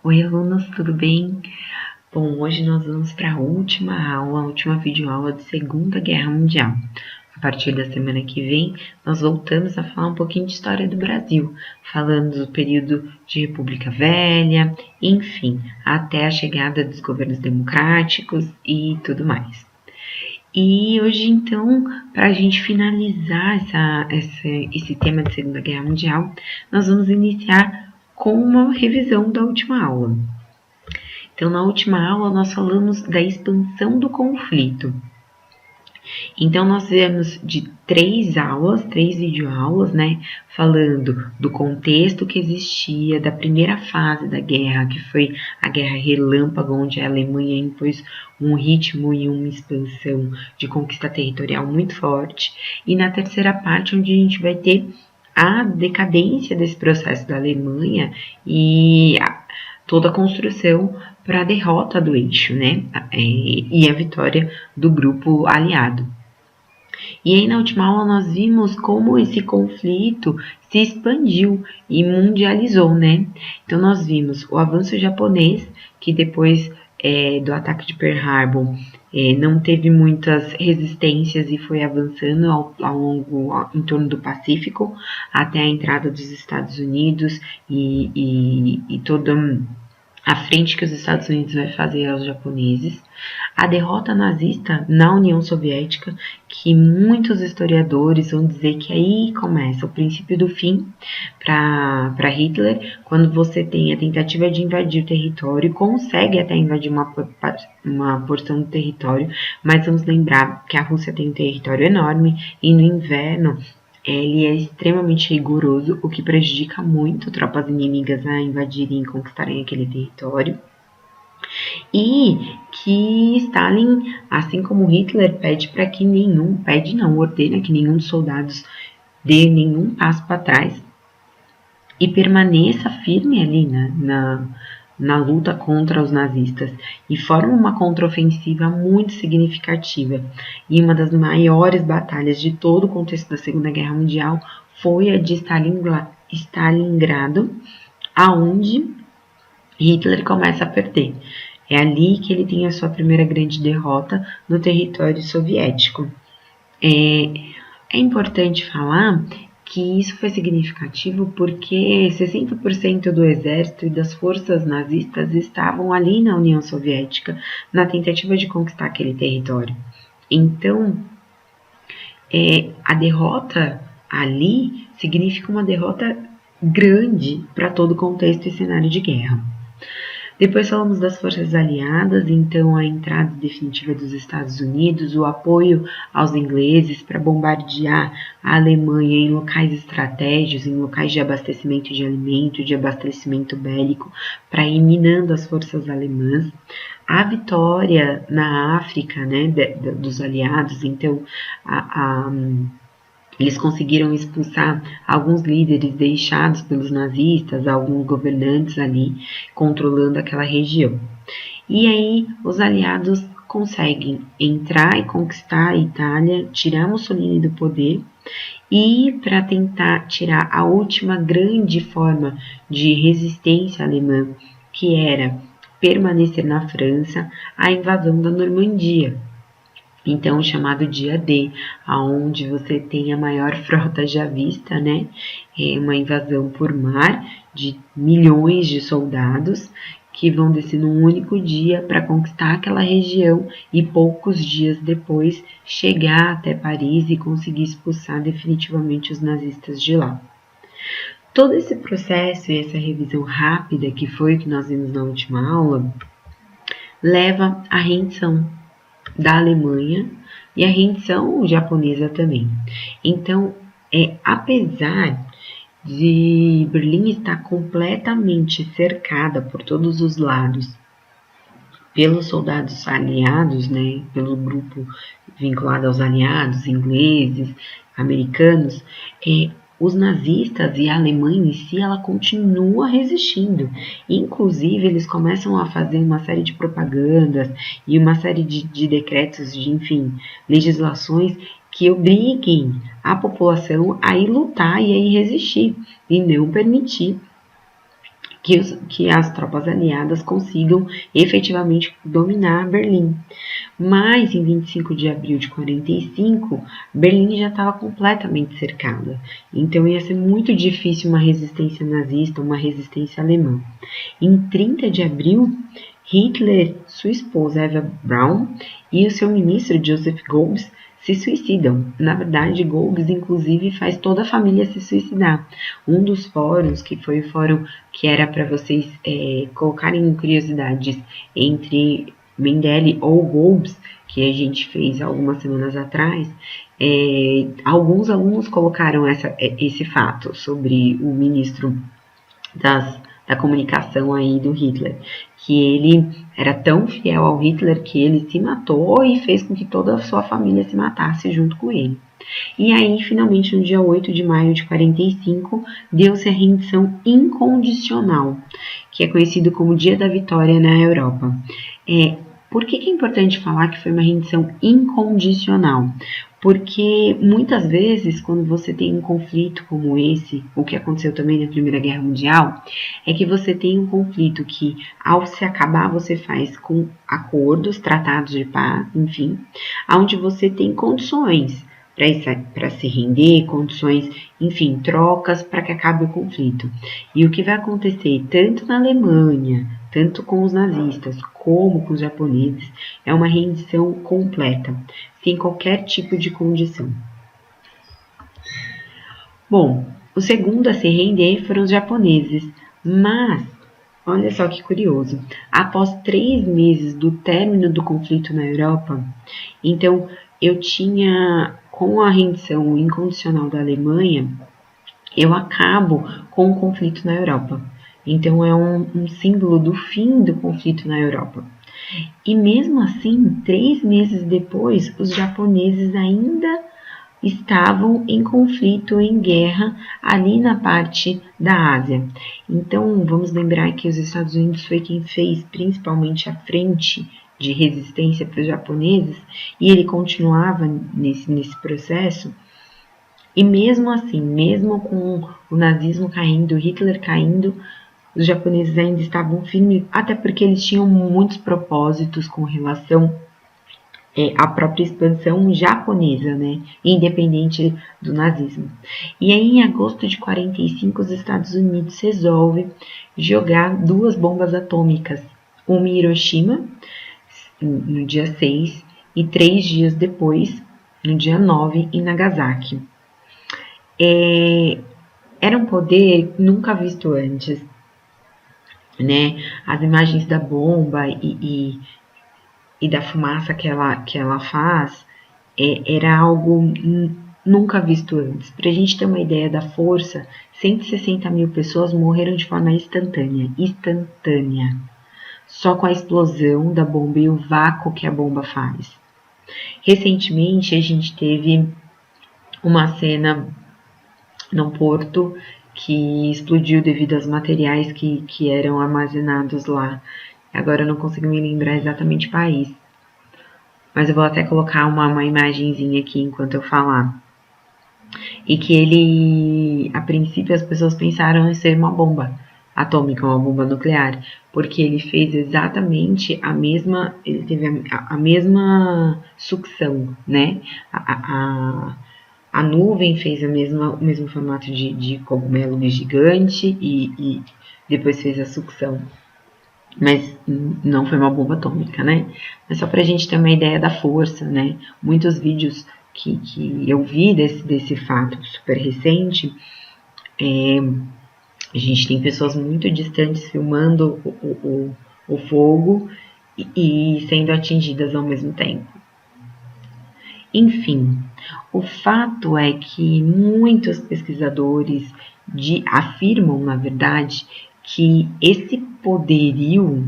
Oi, alunos, tudo bem? Bom, hoje nós vamos para a última aula, a última videoaula de Segunda Guerra Mundial. A partir da semana que vem, nós voltamos a falar um pouquinho de história do Brasil, falando do período de República Velha, enfim, até a chegada dos governos democráticos e tudo mais. E hoje, então, para a gente finalizar esse tema de Segunda Guerra Mundial, nós vamos iniciar com uma revisão da última aula. Então, na última aula, nós falamos da expansão do conflito. Então, nós viemos de três videoaulas, né? Falando do contexto que existia, da primeira fase da guerra, que foi a Guerra Relâmpago, onde a Alemanha impôs um ritmo e uma expansão de conquista territorial muito forte. E na terceira parte, onde a gente vai ter a decadência desse processo da Alemanha e toda a construção para a derrota do eixo, né? E a vitória do grupo aliado. E aí, na última aula, nós vimos como esse conflito se expandiu e mundializou, né? Então, nós vimos o avanço japonês, que depois do ataque de Pearl Harbor, não teve muitas resistências e foi avançando em torno do Pacífico, até a entrada dos Estados Unidos e toda a frente que os Estados Unidos vai fazer aos japoneses, a derrota nazista na União Soviética, que muitos historiadores vão dizer que aí começa o princípio do fim para Hitler, quando você tem a tentativa de invadir o território, consegue até invadir uma porção do território, mas vamos lembrar que a Rússia tem um território enorme e no inverno ele é extremamente rigoroso, o que prejudica muito tropas inimigas a invadirem e conquistarem aquele território. E que Stalin, assim como Hitler, ordena que nenhum dos soldados dê nenhum passo para trás e permaneça firme ali na luta contra os nazistas e forma uma contraofensiva muito significativa. E uma das maiores batalhas de todo o contexto da Segunda Guerra Mundial foi a de Stalingrado, aonde Hitler começa a perder. É ali que ele tem a sua primeira grande derrota no território soviético. É importante falar que isso foi significativo porque 60% do exército e das forças nazistas estavam ali na União Soviética na tentativa de conquistar aquele território. Então, a derrota ali significa uma derrota grande para todo o contexto e cenário de guerra. Depois falamos das forças aliadas, então a entrada definitiva dos Estados Unidos, o apoio aos ingleses para bombardear a Alemanha em locais estratégicos, em locais de abastecimento de alimento, de abastecimento bélico, para ir minando as forças alemãs. A vitória na África, né, dos aliados, então eles conseguiram expulsar alguns líderes deixados pelos nazistas, alguns governantes ali controlando aquela região. E aí os aliados conseguem entrar e conquistar a Itália, tirar Mussolini do poder e para tentar tirar a última grande forma de resistência alemã, que era permanecer na França, a invasão da Normandia. Então, o chamado dia D, aonde você tem a maior frota já vista, né? É uma invasão por mar de milhões de soldados que vão descer num único dia para conquistar aquela região e poucos dias depois chegar até Paris e conseguir expulsar definitivamente os nazistas de lá. Todo esse processo e essa revisão rápida, que foi o que nós vimos na última aula, leva à rendição da Alemanha e a rendição japonesa também. Então, apesar de Berlim estar completamente cercada por todos os lados pelos soldados aliados, né, pelo grupo vinculado aos aliados, ingleses, americanos, os nazistas e a Alemanha em si, ela continua resistindo. Inclusive, eles começam a fazer uma série de propagandas e uma série de decretos, legislações que obriguem a população a ir lutar e a ir resistir e não permitir que as tropas aliadas consigam efetivamente dominar Berlim. Mas em 25 de abril de 45, Berlim já estava completamente cercada. Então ia ser muito difícil uma resistência nazista, uma resistência alemã. Em 30 de abril, Hitler, sua esposa Eva Braun e o seu ministro Joseph Goebbels se suicidam. Na verdade, Goebbels, inclusive, faz toda a família se suicidar. Um dos fóruns, que foi o fórum que era para vocês colocarem curiosidades entre Mengele ou Goebbels, que a gente fez algumas semanas atrás, alguns alunos colocaram esse fato sobre o ministro da comunicação aí do Hitler, que ele era tão fiel ao Hitler que ele se matou e fez com que toda a sua família se matasse junto com ele. E aí, finalmente, no dia 8 de maio de 45, deu-se a rendição incondicional, que é conhecido como Dia da Vitória na Europa. Por que é importante falar que foi uma rendição incondicional? Porque muitas vezes, quando você tem um conflito como esse, o que aconteceu também na Primeira Guerra Mundial, é que você tem um conflito que, ao se acabar, você faz com acordos, tratados de paz, enfim, onde você tem condições para se render, condições, enfim, trocas para que acabe o conflito. E o que vai acontecer tanto na Alemanha, tanto com os nazistas como com os japoneses, é uma rendição completa, sem qualquer tipo de condição. Bom, o segundo a se render foram os japoneses, mas, olha só que curioso, após 3 meses do término do conflito na Europa, então eu tinha, com a rendição incondicional da Alemanha, eu acabo com o conflito na Europa. Então é um símbolo do fim do conflito na Europa. E mesmo assim, 3 meses depois, os japoneses ainda estavam em conflito, em guerra, ali na parte da Ásia. Então, vamos lembrar que os Estados Unidos foi quem fez principalmente a frente de resistência para os japoneses, e ele continuava nesse processo. E mesmo assim, mesmo com o nazismo caindo, Hitler caindo, os japoneses ainda estavam firmes, até porque eles tinham muitos propósitos com relação à própria expansão japonesa, né, independente do nazismo. E aí, em agosto de 45, os Estados Unidos resolvem jogar 2 bombas atômicas, uma em Hiroshima, no dia 6, e 3 dias depois, no dia 9, em Nagasaki. Era um poder nunca visto antes, né? As imagens da bomba e da fumaça que ela faz era algo nunca visto antes. Para a gente ter uma ideia da força, 160 mil pessoas morreram de forma instantânea, só com a explosão da bomba e o vácuo que a bomba faz. Recentemente a gente teve uma cena num porto que explodiu devido aos materiais que eram armazenados lá. Agora eu não consigo me lembrar exatamente o país, mas eu vou até colocar uma imagenzinha aqui enquanto eu falar. E que ele, a princípio, as pessoas pensaram em ser uma bomba atômica, uma bomba nuclear, porque ele fez exatamente ele teve a mesma sucção, né? A nuvem fez o mesmo formato de cogumelo gigante e depois fez a sucção. Mas não foi uma bomba atômica, né? Mas só pra gente ter uma ideia da força, né? Muitos vídeos que eu vi desse fato super recente, a gente tem pessoas muito distantes filmando o fogo e sendo atingidas ao mesmo tempo. Enfim, o fato é que muitos pesquisadores afirmam, na verdade, que esse poderio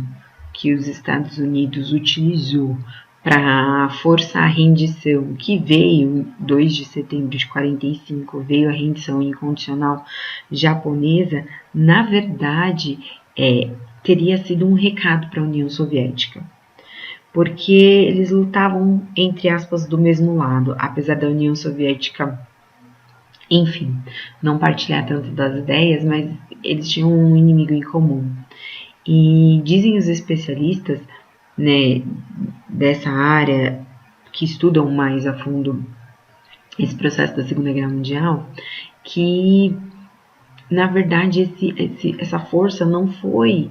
que os Estados Unidos utilizou para forçar a rendição, que veio 2 de setembro de 45, veio a rendição incondicional japonesa, na verdade, teria sido um recado para a União Soviética. Porque eles lutavam, entre aspas, do mesmo lado, apesar da União Soviética enfim, não partilhar tanto das ideias, mas eles tinham um inimigo em comum. E dizem os especialistas, né, dessa área que estudam mais a fundo esse processo da Segunda Guerra Mundial, que na verdade essa força não foi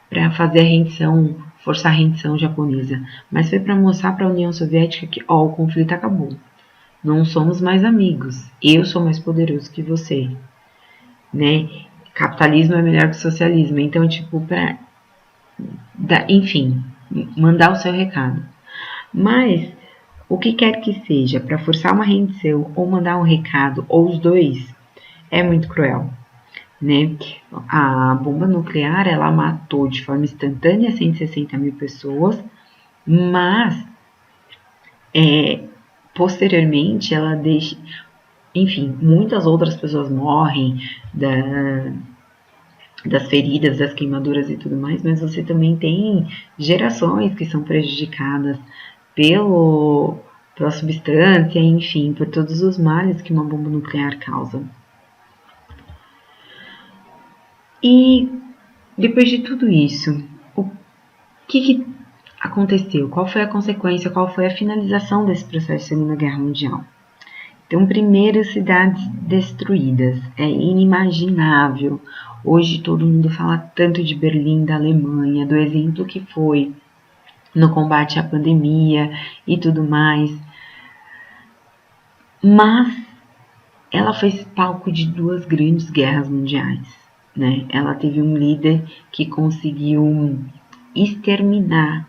para fazer a rendição, forçar a rendição japonesa, mas foi para mostrar para a União Soviética que o conflito acabou. Não somos mais amigos. Eu sou mais poderoso que você, né? Capitalismo é melhor que socialismo. Então, tipo, enfim, mandar o seu recado. Mas o que quer que seja, para forçar uma rendição ou mandar um recado, ou os dois, é muito cruel, né? A bomba nuclear, ela matou de forma instantânea 160 mil pessoas, mas posteriormente ela deixa, enfim, muitas outras pessoas morrem das feridas, das queimaduras e tudo mais, mas você também tem gerações que são prejudicadas pela substância, enfim, por todos os males que uma bomba nuclear causa. E depois de tudo isso, o que aconteceu? Qual foi a consequência? Qual foi a finalização desse processo de Segunda Guerra Mundial? Então, primeiro, cidades destruídas. É inimaginável. Hoje todo mundo fala tanto de Berlim, da Alemanha, do exemplo que foi no combate à pandemia e tudo mais. Mas ela fez palco de duas grandes guerras mundiais, né? Ela teve um líder que conseguiu exterminar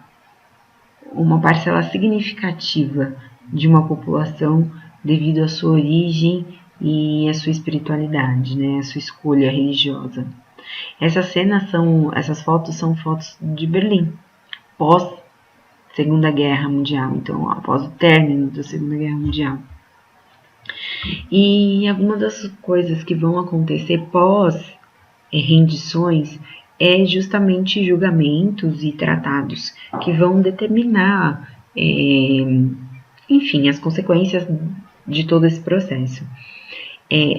uma parcela significativa de uma população devido à sua origem e à sua espiritualidade, né? A sua escolha religiosa. Essas fotos são fotos de Berlim, pós Segunda Guerra Mundial, então após o término da Segunda Guerra Mundial. E algumas das coisas que vão acontecer pós rendições é justamente julgamentos e tratados que vão determinar, enfim, as consequências de todo esse processo.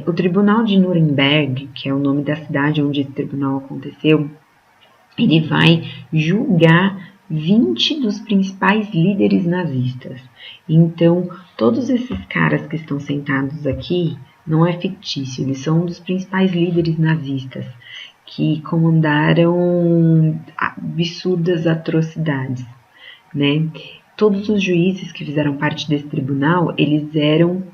O Tribunal de Nuremberg, que é o nome da cidade onde esse tribunal aconteceu, ele vai julgar 20 dos principais líderes nazistas. Então, todos esses caras que estão sentados aqui não é fictício, eles são um dos principais líderes nazistas que comandaram absurdas atrocidades, né? Todos os juízes que fizeram parte desse tribunal, eles eram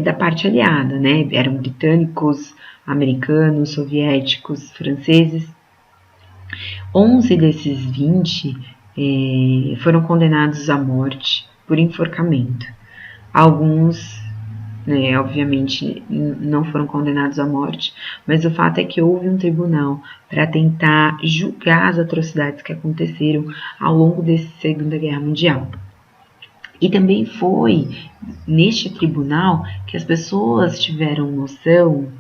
da parte aliada, né? Eram britânicos, americanos, soviéticos, franceses. 11 desses 20 foram condenados à morte por enforcamento. Alguns, obviamente, não foram condenados à morte, mas o fato é que houve um tribunal para tentar julgar as atrocidades que aconteceram ao longo dessa Segunda Guerra Mundial. E também foi neste tribunal que as pessoas tiveram noção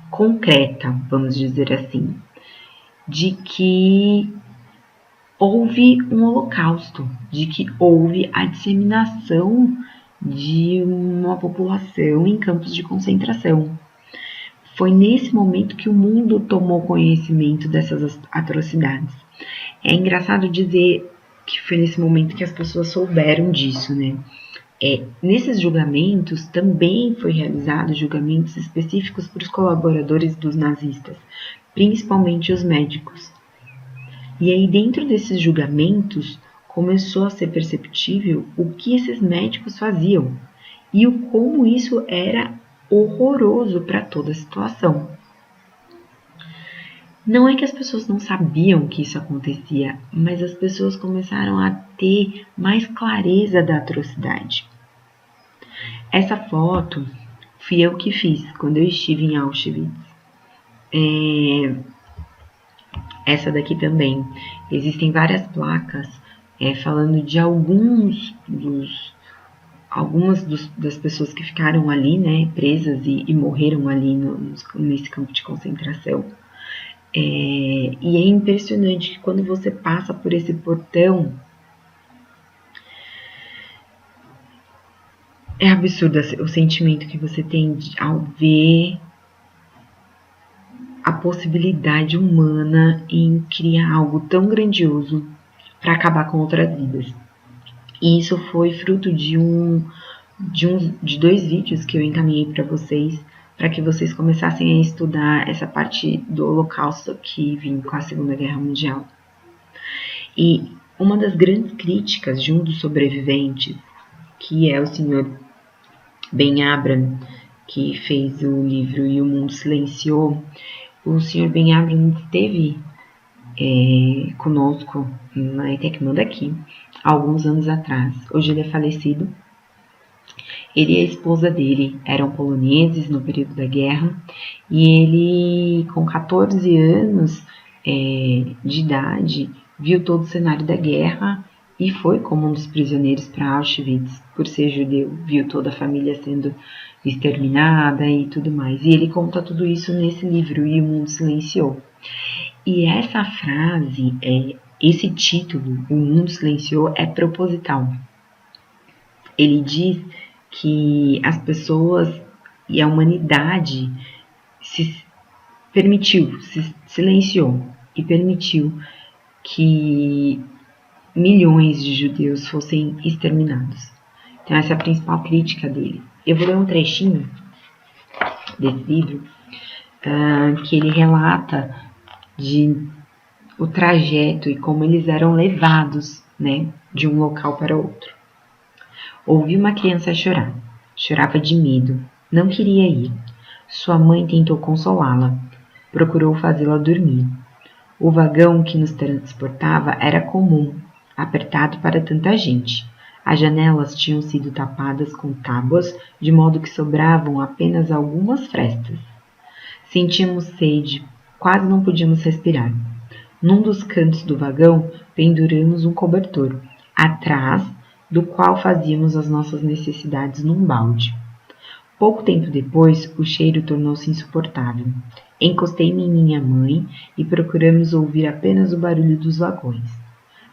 concreta, vamos dizer assim, de que houve um holocausto, de que houve a disseminação de uma população em campos de concentração. Foi nesse momento que o mundo tomou conhecimento dessas atrocidades. É engraçado dizer que foi nesse momento que as pessoas souberam disso, né? Nesses julgamentos também foi realizados julgamentos específicos para os colaboradores dos nazistas, principalmente os médicos. E aí, dentro desses julgamentos, começou a ser perceptível o que esses médicos faziam e o como isso era horroroso para toda a situação. Não é que as pessoas não sabiam que isso acontecia, mas as pessoas começaram a ter mais clareza da atrocidade. Essa foto fui eu que fiz quando eu estive em Auschwitz. Essa daqui também. Existem várias placas falando de das pessoas que ficaram ali, né, presas e morreram ali nesse campo de concentração. E é impressionante que quando você passa por esse portão, É absurdo o sentimento que você tem ao ver a possibilidade humana em criar algo tão grandioso para acabar com outras vidas. E isso foi fruto de dois vídeos que eu encaminhei para que vocês começassem a estudar essa parte do Holocausto que vem com a Segunda Guerra Mundial. E uma das grandes críticas de um dos sobreviventes, que é o senhor Ben Abraham, que fez o livro E o Mundo Silenciou, o senhor Ben Abraham esteve conosco na Tecmanda aqui, há alguns anos atrás. Hoje ele é falecido. Ele e a esposa dele eram poloneses no período da guerra, e ele, com 14 anos de idade, viu todo o cenário da guerra e foi como um dos prisioneiros para Auschwitz, por ser judeu, viu toda a família sendo exterminada e tudo mais. E ele conta tudo isso nesse livro, E o Mundo Silenciou. E essa frase, esse título, O Mundo Silenciou, é proposital. Ele diz que as pessoas e a humanidade se silenciou e permitiu que milhões de judeus fossem exterminados. Então essa é a principal crítica dele. Eu vou ler um trechinho desse livro que ele relata o trajeto e como eles eram levados, né, de um local para outro. Ouvi uma criança chorar. Chorava de medo. Não queria ir. Sua mãe tentou consolá-la. Procurou fazê-la dormir. O vagão que nos transportava era comum, apertado para tanta gente. As janelas tinham sido tapadas com tábuas, de modo que sobravam apenas algumas frestas. Sentíamos sede, quase não podíamos respirar. Num dos cantos do vagão, penduramos um cobertor, atrás do qual fazíamos as nossas necessidades num balde. Pouco tempo depois, o cheiro tornou-se insuportável. Encostei-me em minha mãe e procuramos ouvir apenas o barulho dos vagões.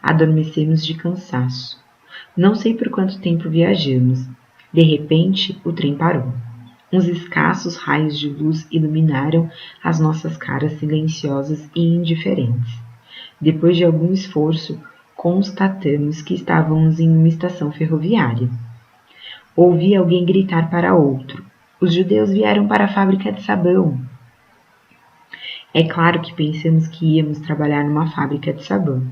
Adormecemos de cansaço. Não sei por quanto tempo viajamos. De repente, o trem parou. Uns escassos raios de luz iluminaram as nossas caras silenciosas e indiferentes. Depois de algum esforço, constatamos que estávamos em uma estação ferroviária. Ouvi alguém gritar para outro. Os judeus vieram para a fábrica de sabão. É claro que pensamos que íamos trabalhar numa fábrica de sabão.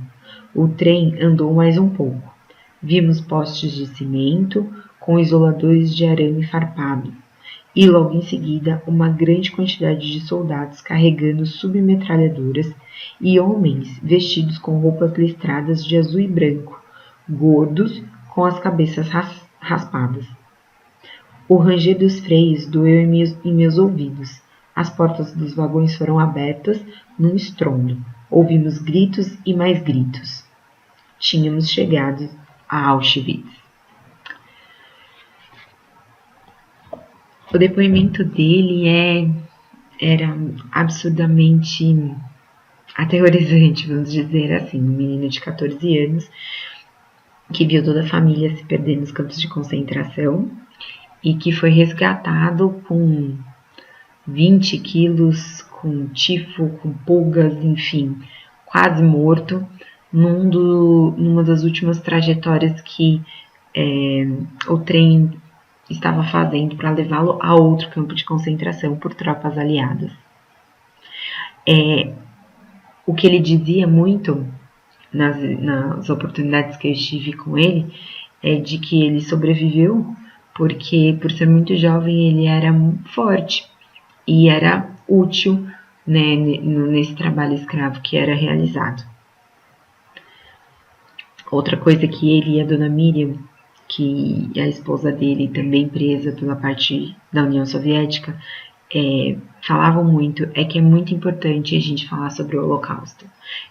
O trem andou mais um pouco. Vimos postes de cimento com isoladores de arame farpado. E logo em seguida uma grande quantidade de soldados carregando submetralhadoras e homens vestidos com roupas listradas de azul e branco, gordos, com as cabeças raspadas. O ranger dos freios doeu em meus ouvidos. As portas dos vagões foram abertas num estrondo. Ouvimos gritos e mais gritos. Tínhamos chegado a Auschwitz. O depoimento dele era absurdamente aterrorizante, vamos dizer assim. Um menino de 14 anos que viu toda a família se perder nos campos de concentração e que foi resgatado com 20 quilos, com tifo, com pulgas, enfim, quase morto, numa das últimas trajetórias que o trem estava fazendo para levá-lo a outro campo de concentração por tropas aliadas. O que ele dizia muito nas oportunidades que eu estive com ele é de que ele sobreviveu porque, por ser muito jovem, ele era forte e era útil, né, nesse trabalho escravo que era realizado. Outra coisa que ele e a dona Miriam, que é a esposa dele, também presa pela parte da União Soviética, falavam muito, é que é muito importante a gente falar sobre o Holocausto.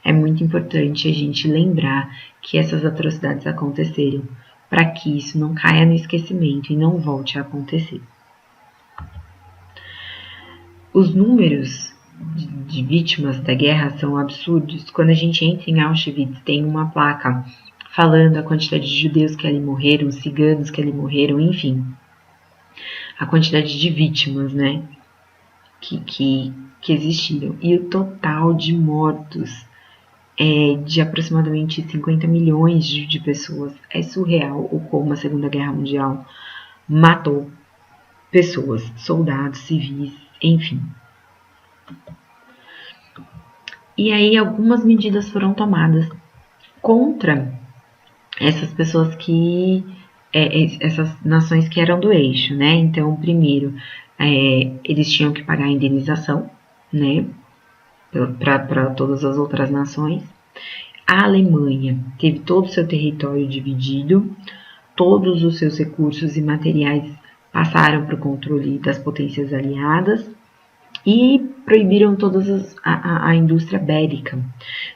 É muito importante a gente lembrar que essas atrocidades aconteceram, para que isso não caia no esquecimento e não volte a acontecer. Os números de vítimas da guerra são absurdos. Quando a gente entra em Auschwitz, tem uma placa falando a quantidade de judeus que ali morreram, ciganos que ali morreram, enfim. a quantidade de vítimas, né, que existiram. E o total de mortos é de aproximadamente 50 milhões de pessoas. É surreal o como a Segunda Guerra Mundial matou pessoas, soldados, civis, enfim. E aí algumas medidas foram tomadas contra essas pessoas essas nações que eram do eixo, né? Então, primeiro, eles tinham que pagar a indenização, né? Para todas as outras nações. A Alemanha teve todo o seu território dividido, todos os seus recursos e materiais passaram para o controle das potências aliadas e proibiram a indústria bélica.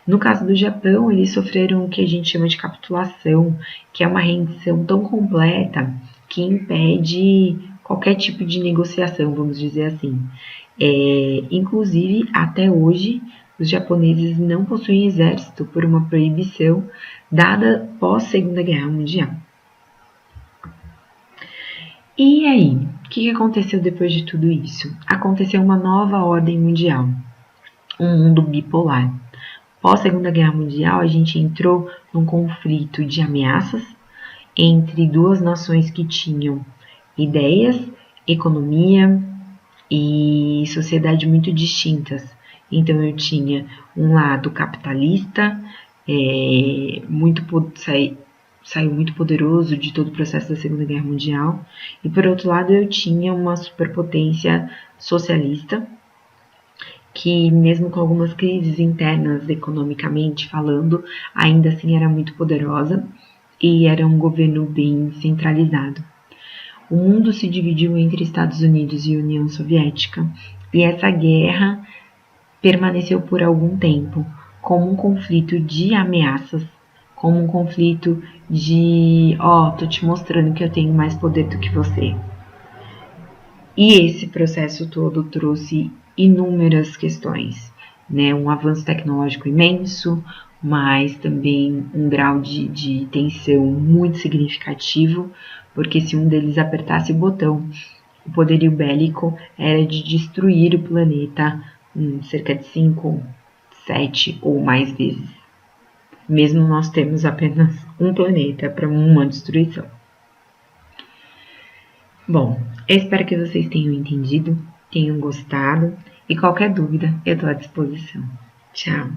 No caso do Japão, eles sofreram o que a gente chama de capitulação, que é uma rendição tão completa que impede qualquer tipo de negociação, vamos dizer assim. Inclusive, até hoje, os japoneses não possuem exército por uma proibição dada pós Segunda Guerra Mundial. E aí, o que aconteceu depois de tudo isso? Aconteceu uma nova ordem mundial, um mundo bipolar. Pós Segunda Guerra Mundial, a gente entrou num conflito de ameaças entre duas nações que tinham ideias, economia e sociedade muito distintas. Então eu tinha um lado capitalista, saiu muito poderoso de todo o processo da Segunda Guerra Mundial, e por outro lado eu tinha uma superpotência socialista, que mesmo com algumas crises internas economicamente falando, ainda assim era muito poderosa e era um governo bem centralizado. O mundo se dividiu entre Estados Unidos e União Soviética, e essa guerra permaneceu por algum tempo como um conflito de ameaças, como um conflito de, tô te mostrando que eu tenho mais poder do que você. E esse processo todo trouxe inúmeras questões, né? Um avanço tecnológico imenso, mas também um grau de tensão muito significativo, porque se um deles apertasse o botão, o poderio bélico era de destruir o planeta cerca de 5, 7 ou mais vezes. Mesmo nós temos apenas um planeta para uma destruição. Bom, eu espero que vocês tenham entendido, tenham gostado e qualquer dúvida eu estou à disposição. Tchau!